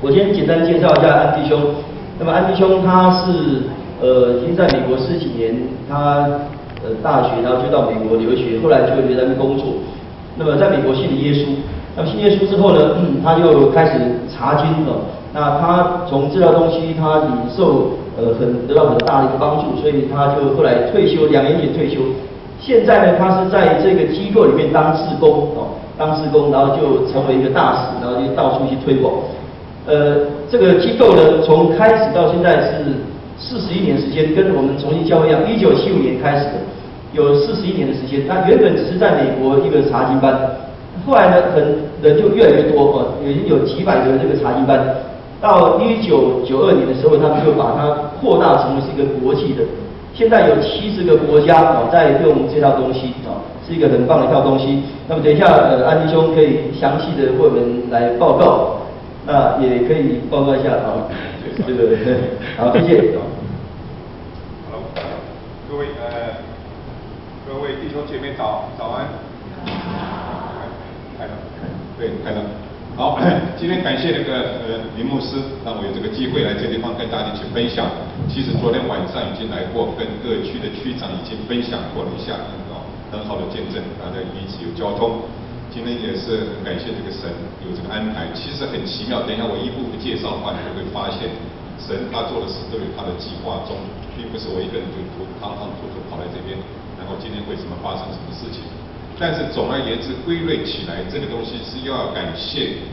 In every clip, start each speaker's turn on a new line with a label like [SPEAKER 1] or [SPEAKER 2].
[SPEAKER 1] 我先简单介绍一下安弟兄。那么安弟兄他是已经在美国10几年，他大学然后就到美国留学，后来就留在那边工作。那么在美国信了耶稣，那么信耶稣之后呢，他就开始查经了。那他从这套东西他领受得到很大的一个帮助，所以他就后来退休，2年前退休。现在呢，他是在这个机构里面当志工当志工，然后就成为一个大使，然后就到处去推广。这个机构呢，从开始到现在是41年时间，跟我们重庆教会一样，1975年开始的，有41年的时间。那原本只是在美国一个查经班，后来呢，人就越来越多已经有几百个这个查经班。到1992年的时候，他们就把它扩大成为是一个国际的。现在有70个国家在用这套东西是一个很棒的一套东西。那么等一下安弟兄可以详细的为我们来报告，那也可以报告一下这个好，谢谢。
[SPEAKER 2] 好，各位弟兄姐妹早安。开了，对，开了。好，今天感谢那个林牧师，让我有这个机会来这地方跟大家一起分享。其实昨天晚上已经来过，跟各区的区长已经分享过了一下，很好的见证，大家一起有交通。今天也是很感谢这个神有这个安排，其实很奇妙。等一下我一步步介绍的话，你就会发现神他做的事都有他的计划中，并不是我一个人就堂堂突突跑来这边，然后今天为什么发生什么事情。但是总而言之，归类起来，这个东西是要感谢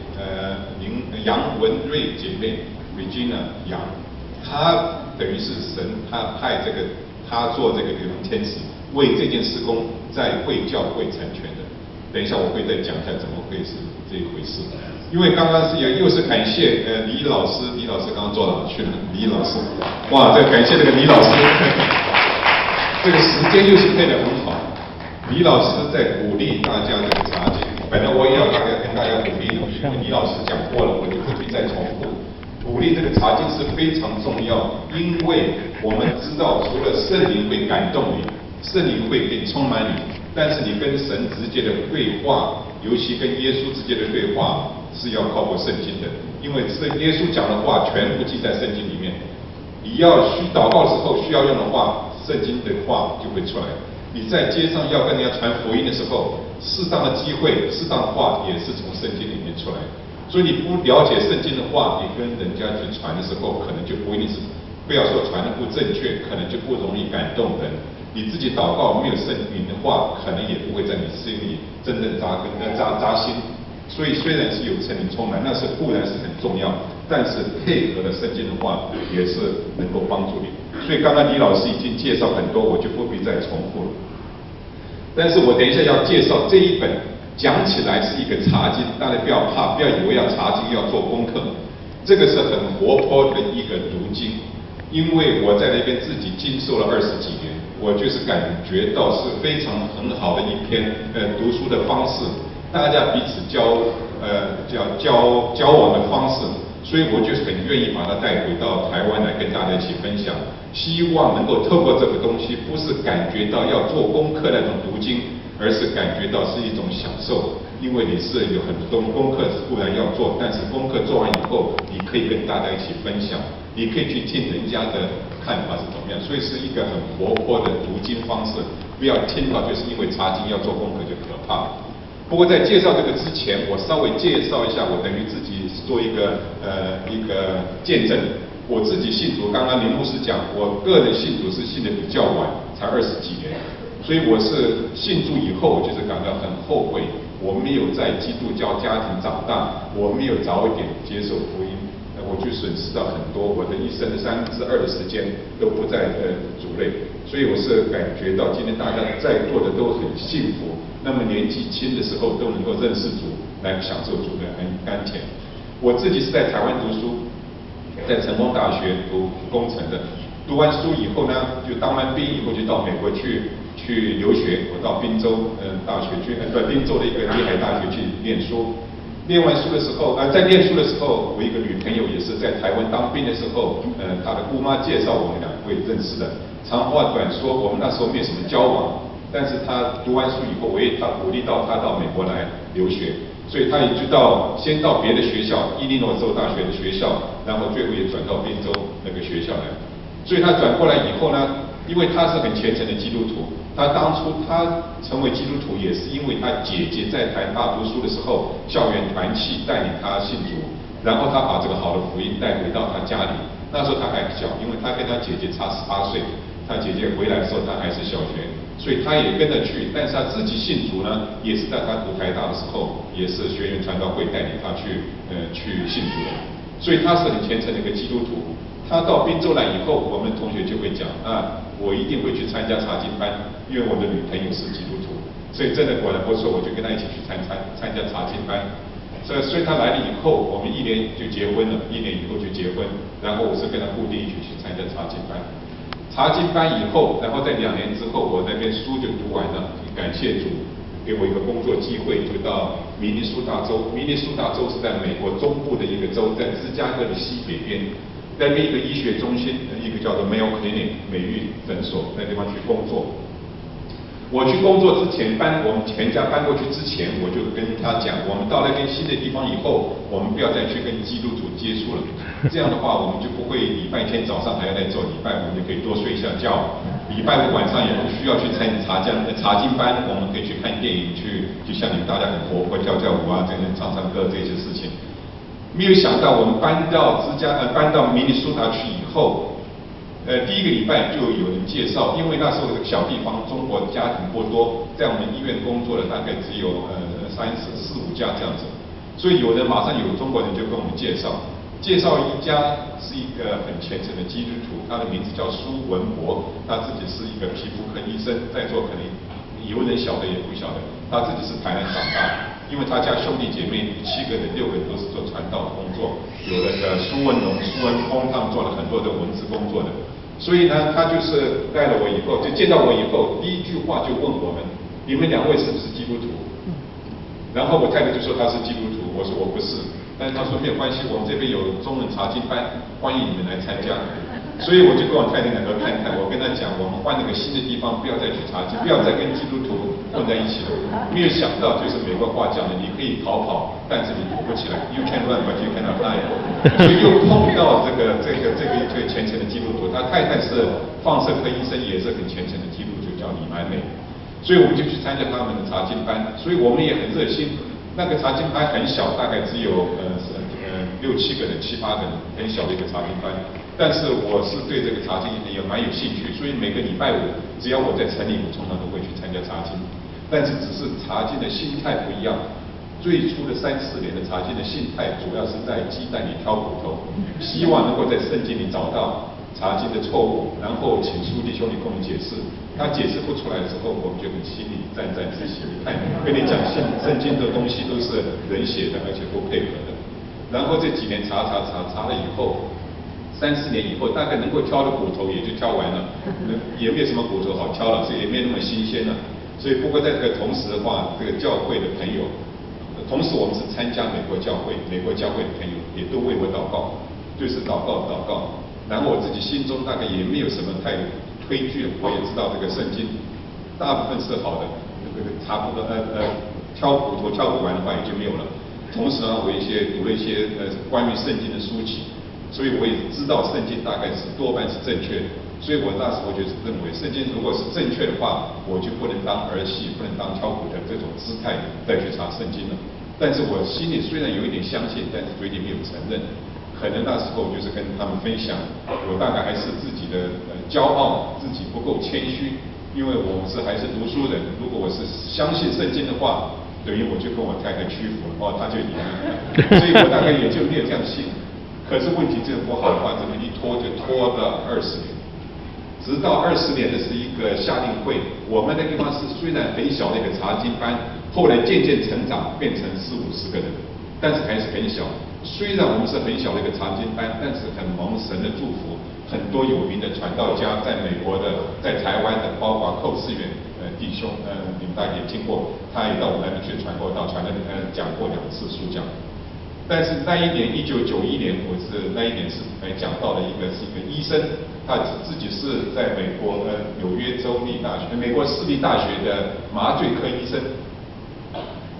[SPEAKER 2] 杨文瑞姐妹 Regina 杨，她等于是神，她派她做这个流浪天使，为这件事工在会教会成全的。等一下我会再讲一下怎么会是这一回事。因为刚刚又是感谢李老师刚刚坐哪去了？李老师，哇，这感谢这个李老师，这个时间又是配得很好。李老师在鼓励大家这个查经，本来我也要跟大家鼓励的，因为李老师讲过了，我就不必再重复。鼓励这个查经是非常重要，因为我们知道，除了圣灵会感动你，圣灵会给充满你，但是你跟神直接的对话，尤其跟耶稣直接的对话，是要靠过圣经的，因为耶稣讲的话全部记在圣经里面。你要祷告的时候需要用的话，圣经的话就会出来。你在街上要跟人家传福音的时候，适当的机会、适当的话也是从圣经里面出来。所以你不了解圣经的话，你跟人家去传的时候，可能就不一定是，不要说传的不正确，可能就不容易感动人。你自己祷告没有圣灵的话，可能也不会在你心里真正扎心。所以虽然是有圣灵充满，那是固然是很重要，但是配合了圣经的话，也是能够帮助你。所以刚刚李老师已经介绍很多，我就不必再重复了。但是我等一下要介绍这一本，讲起来是一个查经，大家不要怕，不要以为要查经要做功课，这个是很活泼的一个读经。因为我在那边自己经受了20几年，我就是感觉到是非常很好的一篇读书的方式，大家彼此交往的方式，所以我就是很愿意把它带回到台湾来跟大家一起分享，希望能够透过这个东西，不是感觉到要做功课那种读经，而是感觉到是一种享受。因为你是有很多功课固然要做，但是功课做完以后，你可以跟大家一起分享，你可以去听人家的看法是怎么样，所以是一个很活泼的读经方式。不要听到就是因为查经要做功课就可怕。不过在介绍这个之前，我稍微介绍一下，我等于自己做一个见证。我自己信主，刚刚林牧师讲，我个人信主是信的比较晚，才20几年，所以我是信主以后，我就是感到很后悔，我没有在基督教家庭长大，我没有早一点接受福音，我就损失到很多，我的一生的2/3的时间都不在主内，所以我是感觉到今天大家在座的都很幸福，那么年纪轻的时候都能够认识主，来享受主的甘甜。我自己是在台湾读书，在成功大学读工程的，读完书以后呢，就当完兵以后就到美国去留学，我到宾州大学去，宾州的一个里海大学去念书。念完书的时候，在念书的时候，我一个女朋友也是在台湾当兵的时候，她的姑妈介绍我们2位认识的。长话短说，我们那时候没有什么交往，但是她读完书以后，我也鼓励到她到美国来留学，所以他也就先到别的学校，伊利诺州大学的学校，然后最后也转到宾州那个学校来。所以他转过来以后呢，因为他是很虔诚的基督徒，他当初他成为基督徒也是因为他姐姐在台大读书的时候，校园团契带领他信主，然后他把这个好的福音带回到他家里。那时候他还小，因为他跟他姐姐差18岁，他姐姐回来的时候他还是小学，所以他也跟着去。但是他自己信主呢，也是在他读台大的时候，也是学园传道会带领他去信主的。所以他是很虔诚的一个基督徒。他到宾州来以后，我们同学就会讲我一定会去参加查经班，因为我的女朋友是基督徒，所以真的果然不错，我就跟他一起去参加查经班。所以他来了以后，我们1年就结婚了，1年以后就结婚，然后我是跟他固定一起去参加查经班。查经班以后，然后在2年之后，我那边书就读完了，感谢主给我一个工作机会，就到明尼苏达州。明尼苏达州是在美国中部的一个州，在芝加哥的西北边，那边一个医学中心，一个叫做 Mayo Clinic 美育诊所，那地方去工作。我去工作之前我们全家搬过去之前，我就跟他讲，我们到那边新的地方以后，我们不要再去跟基督徒接触了。这样的话，我们就不会礼拜天早上还要来做，礼拜五就可以多睡一下觉，礼拜五晚上也不需要去参加查经班，我们可以去看电影，就像你们大家很活泼跳舞啊，这样唱歌这些事情。没有想到我们搬到明尼苏达去以后。第一个礼拜就有人介绍，因为那时候这个小地方，中国家庭不多，在我们医院工作的大概只有4、5家这样子，所以马上有中国人就跟我们介绍一家是一个很虔诚的基督徒，他的名字叫苏文博，他自己是一个皮肤科医生，在座可能有人晓得也不晓得，他自己是台南长大的。因为他家兄弟姐妹7个人6个人都是做传道的工作，有那个苏文龙、苏文峰，他们做了很多的文字工作的。所以呢，他就是带了我以后，就见到我以后，第一句话就问我们：你们2位是不是基督徒？然后我太太就说她是基督徒，我说我不是，但是她说没有关系，我们这边有中文查经班，欢迎你们来参加。所以我就跟我太太2个看看，我跟她讲，我们换那个新的地方，不要再去查经，不要再跟基督徒混在一起了。没有想到，就是美国话讲的，你可以逃跑，但是你躲不起来。You can run, but you cannot hide。所以又碰到这个一对虔诚的基督徒，他太太是放射科医生，也是很虔诚的基督徒，叫李曼美。所以我们就去参加他们的查经班，所以我们也很热心。那个查经班很小，大概只有6、7个人、7、8个人，很小的一个查经班。但是我是对这个查经也蛮有兴趣，所以每个礼拜5，只要我在城里，我通常都会去参加查经。但是只是查经的心态不一样。最初的3、4年的查经的心态，主要是在鸡蛋里挑骨头，希望能够在圣经里找到查经的错误，然后请书弟兄弟跟我们解释。他解释不出来之后，我们就很心里沾沾自喜。你看，跟你讲圣经的东西都是人写的，而且都配合的。然后这几年查了以后，3、4年以后，大概能够挑的骨头也就挑完了，也没有什么骨头好挑了，所以也没有那么新鲜了。所以不过在这个同时的话，这个教会的朋友，同时我们是参加美国教会的朋友也都为我祷告，就是祷告。然后我自己心中大概也没有什么太推拒，我也知道这个圣经大部分是好的，这个差不多挑骨头挑不完的话也就没有了。同时呢，我读了一些关于圣经的书籍，所以我也知道圣经大概是多半是正确的。所以我那时候就是认为，圣经如果是正确的话，我就不能当儿戏，不能当挑骨的这种姿态再去查圣经了。但是我心里虽然有一点相信，但是嘴里没有承认。可能那时候就是跟他们分享，我大概还是自己的骄傲，自己不够谦虚，因为我还是读书人。如果我是相信圣经的话，等于我就跟我太太屈服了，他就赢了，所以我大概也就没有这样信。可是问题这个不好的话，这么一拖就拖了20年。直到20年的是一个夏令会，我们那地方是虽然很小的一个查经班，后来渐渐成长变成40、50个人，但是还是很小。虽然我们是很小的一个查经班，但是很蒙神的祝福，很多有名的传道家，在美国的，在台湾的，包括寇世远弟兄，你们大家也听过，他也到我们那边去传过道，讲过2次书讲。但是那一年1991年，那一年是讲到了是一个医生，他自己是在美国纽约州立大学、美国私立大学的麻醉科医生。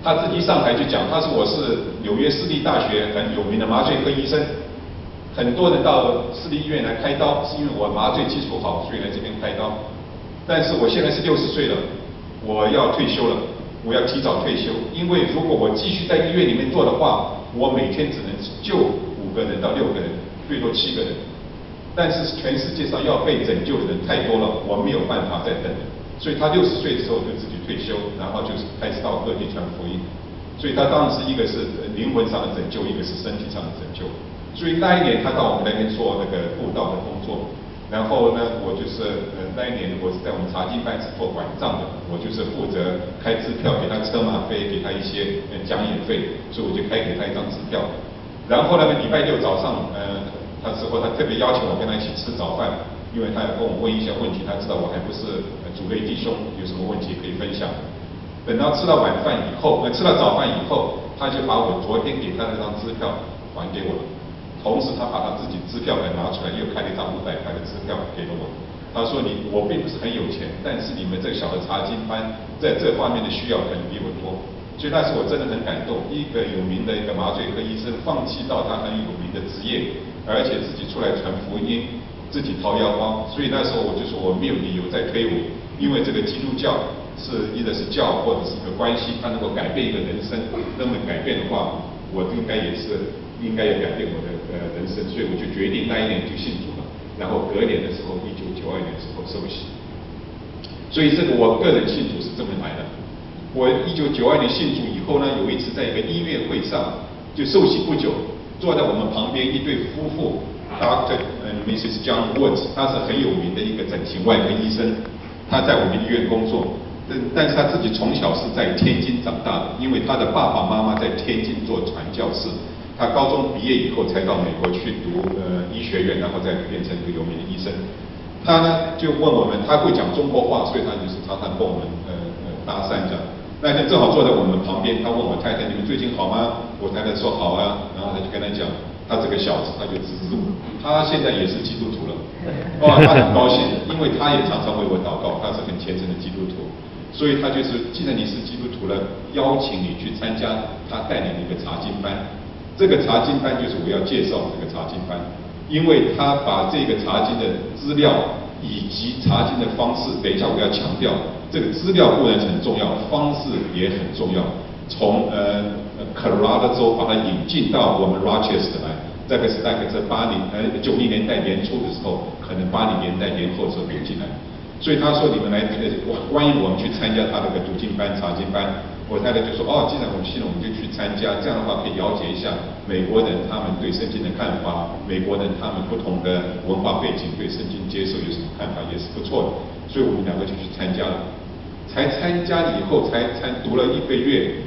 [SPEAKER 2] 他自己上台就讲，他说我是纽约市立大学很有名的麻醉科医生，很多人到市立医院来开刀，是因为我麻醉基础好，所以来这边开刀。但是我现在是60岁了，我要退休了，我要提早退休，因为如果我继续在医院里面做的话，我每天只能救5个人到6个人，最多7个人。但是全世界上要被拯救的人太多了，我没有办法再等了。所以他60岁的时候就自己退休，然后就是开始到各地传福音。所以他当时一个是灵魂上的拯救，一个是身体上的拯救。所以那一年他到我们那边做那个布道的工作，然后呢，我就是那一年我是在我们查经班是做管账的，我就是负责开支票给他车马费，给他一些讲演费，所以我就开给他一张支票。然后呢，礼拜6早上他特别邀请我跟他一起吃早饭，因为他要跟我问一些问题，他知道我还不是主类弟兄，有什么问题可以分享。等到吃到早饭以后，他就把我昨天给他那张支票还给我了。同时，他把他自己支票本拿出来，又开了一张500块的支票给了我。他说我并不是很有钱，但是你们这个小的查经班在这方面的需要可能比我多。所以那时我真的很感动，一个有名的一个麻醉科医生，放弃到他很有名的职业，而且自己出来传福音，自己掏腰包。所以那时候我就说我没有理由再推诿，因为这个基督教是一个是教或者是一个关系，它能够改变一个人生。那么改变的话，我应该要改变我的人生，所以我就决定那一年就信主了。然后隔年的时候，1992年的时候受洗。所以这个我个人信主是这么来的。我1992年信主以后呢，有一次在一个医院会上，就受洗不久，坐在我们旁边一对夫妇 ，Dr and Mrs John Woods， 他是很有名的一个整形外科医生，他在我们医院工作，但是他自己从小是在天津长大的，因为他的爸爸妈妈在天津做传教士，他高中毕业以后才到美国去读医学院，然后再变成一个有名的医生。他呢就问我们，他会讲中国话，所以他就是常常跟我们搭讪这样。那天正好坐在我们旁边，他问我太太：“你们最近好吗？”我太太说：“好啊。”然后他就跟他讲，他这个小子，他就指我，他现在也是基督徒了。哇，他很高兴，因为他也常常为我祷告，他是很虔诚的基督徒，所以他就是既然你是基督徒了，邀请你去参加他带领的一个查经班。这个查经班就是我要介绍的这个查经班，因为他把这个查经的资料以及查经的方式，等一下我要强调。这个资料固然很重要，方式也很重要。从Colorado 州把它引进到我们 Rochester 来，这个是大概在90年代年初的时候，可能80年代年后的时候引进来。所以他说你们来欢迎我们去参加他那个读经班、查经班。我太太就说既然我们信了，我们就去参加，这样的话可以了解一下美国人他们对圣经的看法，美国人他们不同的文化背景对圣经接受有什么看法，也是不错的。所以我们2个就去参加了。才参加以后，才读了1个月，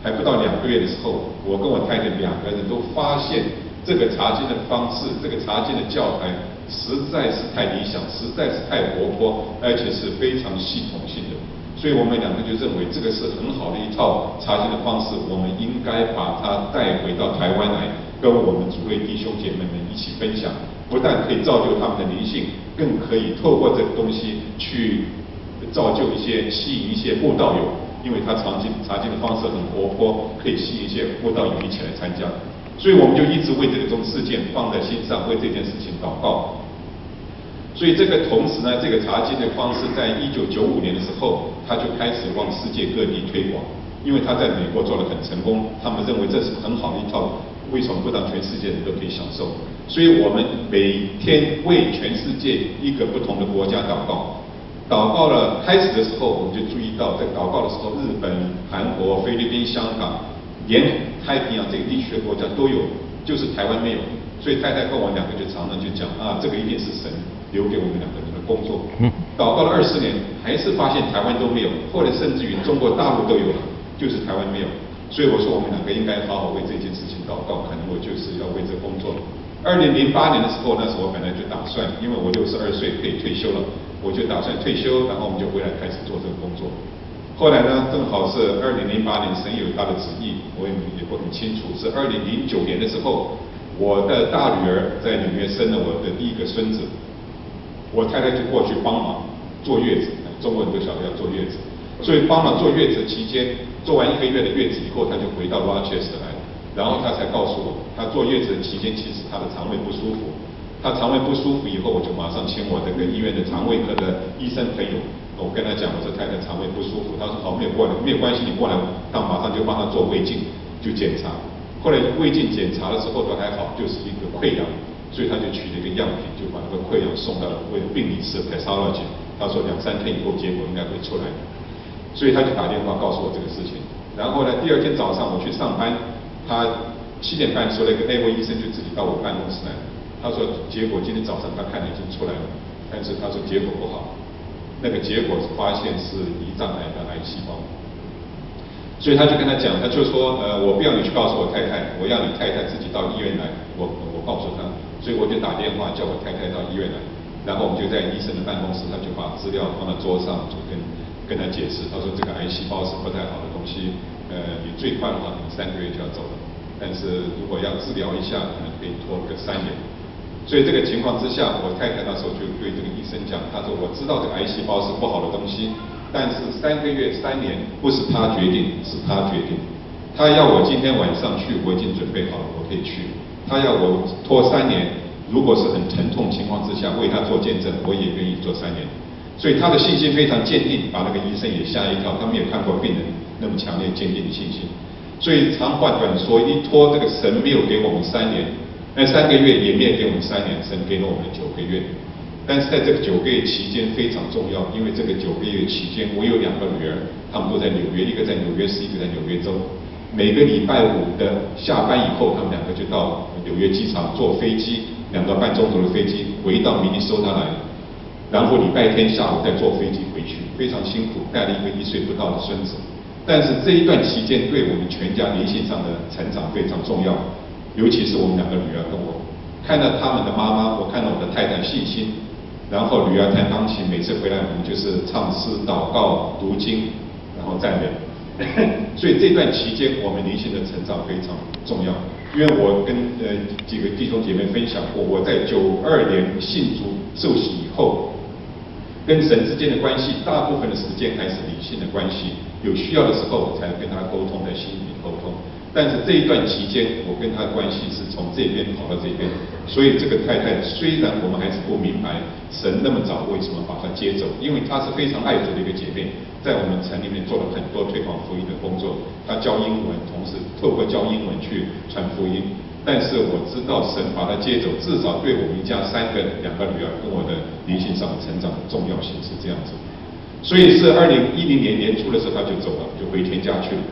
[SPEAKER 2] 还不到2个月的时候，我跟我太太2个人都发现这个查经的方式，这个查经的教材实在是太理想，实在是太活泼，而且是非常系统性的。所以我们2个就认为这个是很好的一套查经的方式，我们应该把它带回到台湾来，跟我们主位弟兄姐妹们一起分享，不但可以造就他们的灵性，更可以透过这个东西去造就吸引一些布道友，因为他查经的方式很活泼，可以吸引一些布道友一起来参加。所以我们就一直为这种事件放在心上，为这件事情祷告。所以这个同时呢，这个查经的方式在1995年的时候，他就开始往世界各地推广，因为他在美国做得很成功，他们认为这是很好的一套，为什么不让全世界人都可以享受？所以我们每天为全世界一个不同的国家祷告。祷告了，开始的时候我们就注意到，在祷告的时候，日本、韩国、菲律宾、香港，沿太平洋这个地区的国家都有，就是台湾没有。所以太太跟我2个就常常就讲这个一定是神留给我们2个人的工作。祷告了20年，还是发现台湾都没有，后来甚至于中国大陆都有了，就是台湾没有。所以我说我们2个应该好好为这件事情祷告，可能我就是要为这工作。2008年的时候，那时候我本来就打算，因为我62岁可以退休了。我就打算退休，然后我们就回来开始做这个工作。后来呢，正好是2008年，神有他的旨意，我也不很清楚。是2009年的时候，我的大女儿在纽约生了我的第1个孙子，我太太就过去帮忙坐月子，中国人都晓得要坐月子。所以帮忙坐月子期间，做完1个月的月子以后，他就回到 Rochester 来，然后他才告诉我，他坐月子期间其实他的肠胃不舒服，他肠胃不舒服以后，我就马上请我这个医院的肠胃科的医生朋友，我跟他讲，我说太太肠胃不舒服，他说好，没有关系，你过来，他马上就帮他做胃镜，就检查。后来胃镜检查的时候都还好，就是一个溃疡，所以他就取了一个样品，就把那个溃疡送到了病理室 pathology， 他说2-3天以后结果应该会出来，所以他就打电话告诉我这个事情。然后呢，第2天早上我去上班，他7点半说那位医生就自己到我办公室来，他说结果今天早上他看了已经出来了，但是他说结果不好，那个结果发现是胰脏癌的癌细胞。所以他就跟他讲，他就说，我不要你去告诉我太太，我要你太太自己到医院来。我告诉他，所以我就打电话叫我太太到医院来，然后我们就在医生的办公室，他就把资料放到桌上，就跟他解释，他说这个癌细胞是不太好的东西，你最快的话可能3个月就要走了，但是如果要治疗一下，可能可以拖个3年。所以这个情况之下，我太太那时候就对这个医生讲，她说我知道这个癌细胞是不好的东西。但是3个月、3年不是他决定，是他决定。他要我今天晚上去，我已经准备好了，我可以去。他要我拖3年，如果是很疼痛情况之下，为他做见证，我也愿意做3年。所以他的信心非常坚定，把那个医生也吓一跳。他们也看过病人那么强烈坚定的信心。所以长话短说，一拖这个神没有给我们3年，那3个月也没有给我们3年，神给了我们9个月。但是在这个9个月期间非常重要，因为这个9个月期间，我有2个女儿，她们都在纽约，一个在纽约市，一个在纽约州。每个礼拜5的下班以后，她们2个就到纽约机场坐飞机，2个半钟头的飞机回到明尼苏达来，然后礼拜天下午再坐飞机回去，非常辛苦，带了一个1岁不到的孙子。但是这一段期间对我们全家灵性上的成长非常重要，尤其是我们2个女儿跟我，看到她们的妈妈，我看到我的太太信心。然后女儿弹钢琴，每次回来我们就是唱诗、祷告、读经，然后赞美。所以这段期间我们灵性的成长非常重要。因为我跟几个弟兄姐妹分享过，我在92年信主受洗以后，跟神之间的关系，大部分的时间还是理性的关系，有需要的时候才跟他沟通，在心里沟通。但是这一段期间，我跟他的关系是从这边跑到这边，所以这个太太虽然我们还是不明白神那么早为什么把她接走，因为她是非常爱主的一个姐妹，在我们城里面做了很多推广福音的工作，她教英文，同时透过教英文去传福音。但是我知道神把她接走，至少对我们一家2个女儿跟我的灵性上的成长的重要性是这样子。所以是2010年年初的时候她就走了，就回天家去了。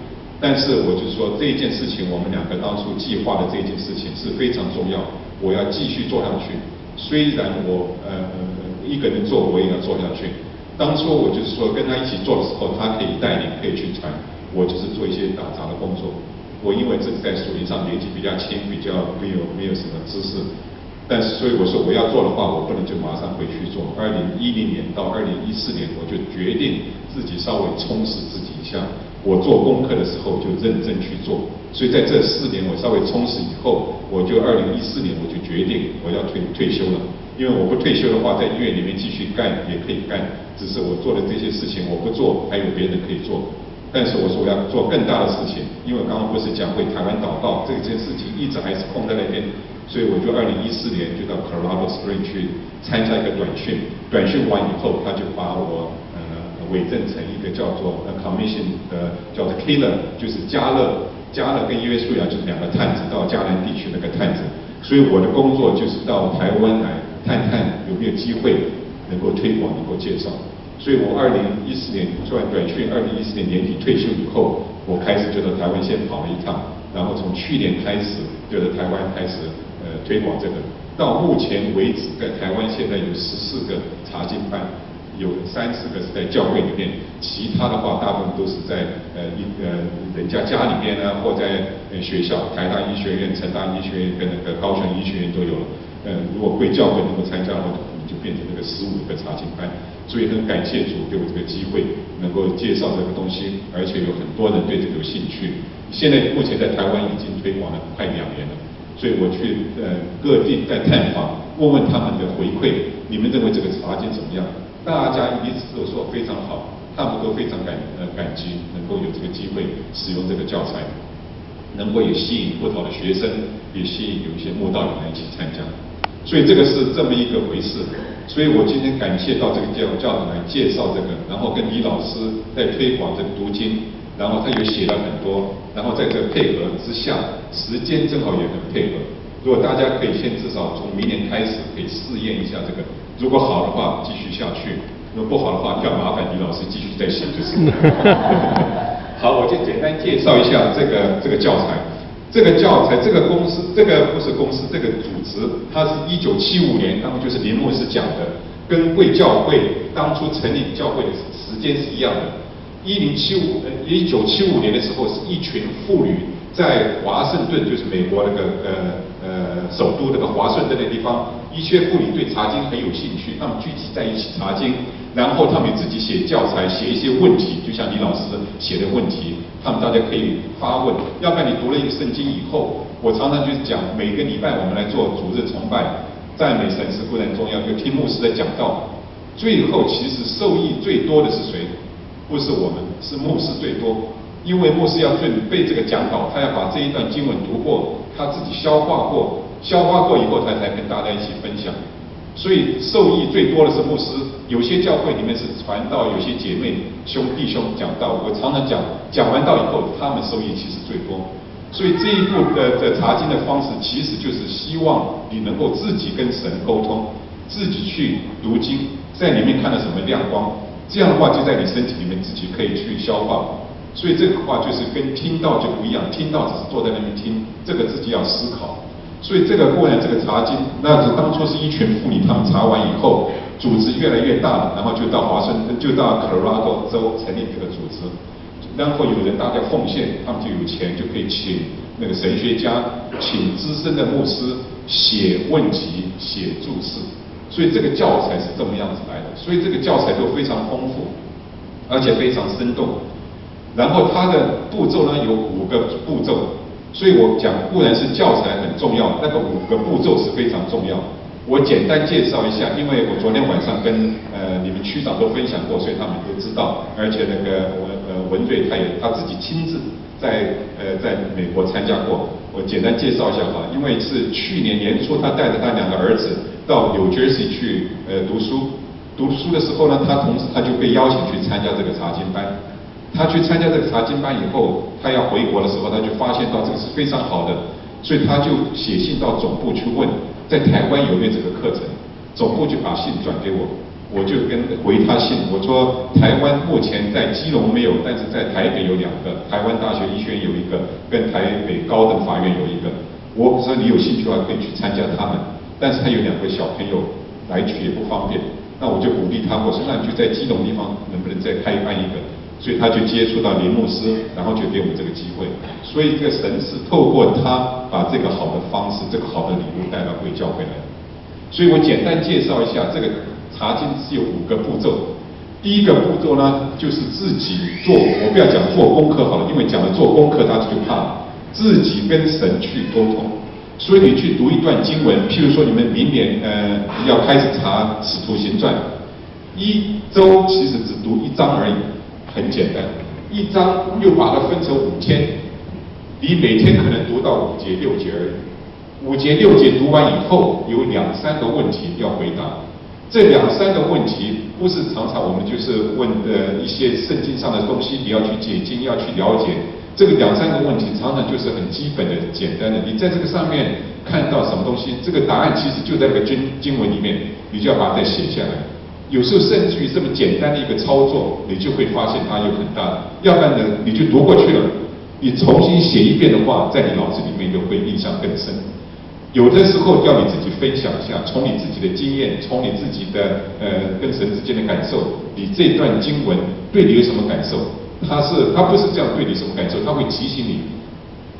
[SPEAKER 2] 但是我就说这一件事情，我们2个当初计划的这件事情是非常重要，我要继续做下去。虽然我一个人做，我也要做下去。当初我就是说跟他一起做的时候，他可以带领，可以去传，我就是做一些打杂的工作。我因为这个在属灵上年纪比较轻，比较没有什么知识，但是所以我说我要做的话，我不能就马上回去做。2010年到2014年，我就决定自己稍微充实自己一下。我做功课的时候就认真去做，所以在这4年我稍微充实以后，我就2014年我就决定我要退休了。因为我不退休的话，在医院里面继续干也可以干，只是我做的这些事情我不做，还有别人可以做。但是我说我要做更大的事情，因为刚刚不是讲为台湾祷告这件事情一直还是空在那边，所以我就2014年就到 Colorado Springs 去参加一个短训，短训完以后，他就把我委任成一个叫做commission 的叫做 killer， 就是加勒跟约书亚就是2个探子到迦南地区那个探子，所以我的工作就是到台湾来看看有没有机会能够推广，能够介绍。所以我2014年做完短训，2014年年底退休以后，我开始就到台湾先跑了一趟，然后从去年开始就在台湾开始推广这个。到目前为止，在台湾现在有14个查经班。有30个是在教会里面，其他的话大部分都是在人家家里面呢，或在学校，台大医学院、成大医学院跟那个高雄医学院都有了。如果贵教会能够参加的话，我们就变成那个15个查经班。所以很感谢主给我这个机会，能够介绍这个东西，而且有很多人对这个有兴趣。现在目前在台湾已经推广了快2年了，所以我去各地在探访，问问他们的回馈，你们认为这个查经怎么样？大家一直都说非常好，他们都非常感激能够有这个机会使用这个教材，能够也吸引不同的学生，也吸引有一些慕道友来一起参加。所以这个是这么一个回事。所以我今天感谢到这个教长来介绍这个，然后跟李老师在推广这个读经，然后他有写了很多，然后在这个配合之下，时间正好也很配合。如果大家可以先至少从明年开始可以试验一下这个，如果好的话继续下去，如果不好的话要麻烦李老师继续再写就是。好，我就简单介绍一下这个教材。这个教材，这个公司，这个不是公司，这个组织，它是1975年，当然就是林牧师讲的，跟贵教会当初成立教会的时间是一样的。1975年的时候，是一群妇女在华盛顿，就是美国那个首都那个华盛顿的地方，一些妇女对查经很有兴趣，他们聚集在一起查经，然后他们自己写教材，写一些问题，就像李老师写的问题，他们大家可以发问。要不然你读了一个圣经以后，我常常就是讲，每个礼拜我们来做主日崇拜，赞美神是固然重要，就听牧师的讲道，最后其实受益最多的是谁？不是我们，是牧师最多。因为牧师要准备这个讲稿，他要把这一段经文读过，他自己消化过以后，他才跟大家一起分享。所以受益最多的是牧师。有些教会里面是传道，有些姐妹弟兄讲道，我常常讲完道以后，他们受益其实最多。所以这一步的查经的方式，其实就是希望你能够自己跟神沟通，自己去读经，在里面看到什么亮光，这样的话就在你身体里面自己可以去消化。所以这个话就是跟听到就不一样，听到只是坐在那边听，这个自己要思考。所以这个过程，这个查经，那是当初是一群妇女，她们查完以后，组织越来越大了，然后就到Colorado州成立这个组织，然后有人大家奉献，他们就有钱，就可以请那个神学家，请资深的牧师写问题、写注释，所以这个教材是这么样子来的。所以这个教材都非常丰富，而且非常生动。然后它的步骤呢有5个步骤，所以我讲固然是教材很重要，那个5个步骤是非常重要。我简单介绍一下，因为我昨天晚上跟你们区长都分享过，所以他们都知道。而且那个文瑞他自己亲自在美国参加过。我简单介绍一下哈，因为是去年年初他带着他2个儿子到New Jersey去读书的时候呢，他就被邀请去参加这个查经班。他去参加这个查经班以后，他要回国的时候，他就发现到这个是非常好的，所以他就写信到总部去问，在台湾有没有这个课程。总部就把信转给我，我就回他信，我说台湾目前在基隆没有，但是在台北有2个，台湾大学医学院有一个，跟台北高等法院有一个。我说你有兴趣的话可以去参加他们，但是他有2个小朋友来去也不方便，那我就鼓励他，我说那你就在基隆地方能不能再开办一个。所以他就接触到林牧师，然后就给我们这个机会。所以这个神是透过他把这个好的方式、这个好的礼物带到贵教会来。所以我简单介绍一下，这个查经是有5个步骤。第一个步骤呢，就是自己做，我不要讲做功课好了，因为讲了做功课，大家就怕了。自己跟神去沟通。所以你去读一段经文，譬如说你们明年要开始查《使徒行传》，1周其实只读1章而已。很简单，1章又把它分成5天，你每天可能读到5节6节而已。5节6节读完以后，有2-3个问题要回答。这2-3个问题不是常常我们就是问的一些圣经上的东西，你要去解经，要去了解。这个2-3个问题常常就是很基本的、简单的。你在这个上面看到什么东西，这个答案其实就在这个经文里面，你就要把它再写下来。有时候甚至于这么简单的一个操作，你就会发现它有很大的。要不然呢，你就读过去了，你重新写一遍的话，在你脑子里面就会印象更深。有的时候要你自己分享一下，从你自己的经验，从你自己的跟神之间的感受，你这段经文对你有什么感受？它不是这样对你什么感受，它会提醒你，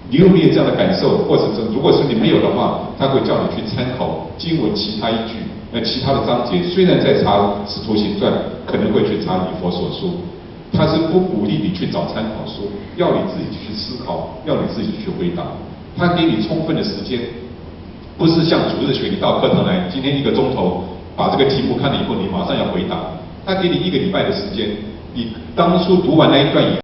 [SPEAKER 2] 你有没有这样的感受？或者是如果是你没有的话，它会叫你去参考经文其他依据。其他的章节虽然在查《使徒行传》，可能会去查以弗所书，他是不鼓励你去找参考书，要你自己去思考，要你自己去回答。他给你充分的时间，不是像主日学你到课堂来，今天1个钟头把这个题目看了以后，你马上要回答。他给你1个礼拜的时间，当初读完那一段以